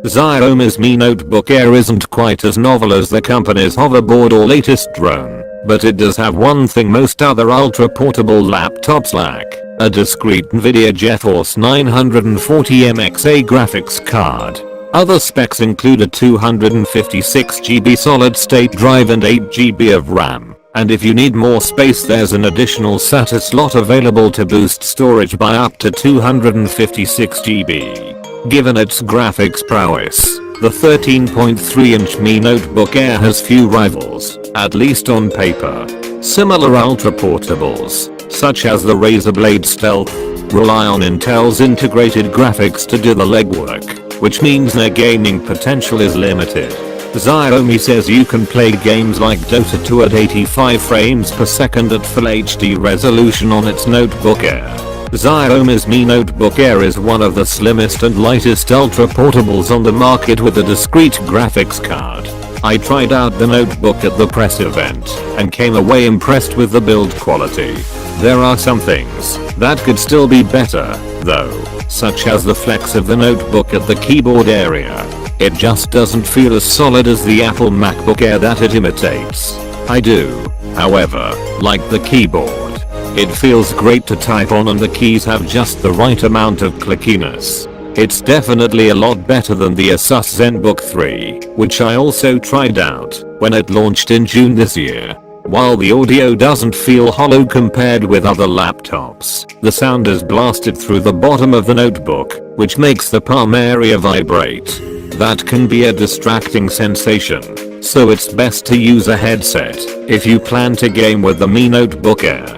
Xiaomi's Mi Notebook Air isn't quite as novel as the company's hoverboard or latest drone, but it does have one thing most other ultra-portable laptops lack: a discrete Nvidia GeForce 940MXA graphics card. Other specs include a 256GB solid-state drive and 8GB of RAM. And if you need more space, there's an additional SATA slot available to boost storage by up to 256GB. Given its graphics prowess, the 13.3-inch Mi Notebook Air has few rivals, at least on paper. Similar ultra-portables, such as the Razer Blade Stealth, rely on Intel's integrated graphics to do the legwork, which means their gaming potential is limited. Xiaomi says you can play games like Dota 2 at 85 frames per second at full HD resolution on its Notebook Air. Xiaomi's Mi Notebook Air is one of the slimmest and lightest ultra-portables on the market with a discrete graphics card. I tried out the notebook at the press event and came away impressed with the build quality. There are some things that could still be better, though, such as the flex of the notebook at the keyboard area. It just doesn't feel as solid as the Apple MacBook Air that it imitates. I do, however, like the keyboard. It feels great to type on and the keys have just the right amount of clickiness. It's definitely a lot better than the Asus ZenBook 3, which I also tried out when it launched in June this year. While the audio doesn't feel hollow compared with other laptops, the sound is blasted through the bottom of the notebook, which makes the palm area vibrate. That can be a distracting sensation, so it's best to use a headset if you plan to game with the Mi Notebook Air.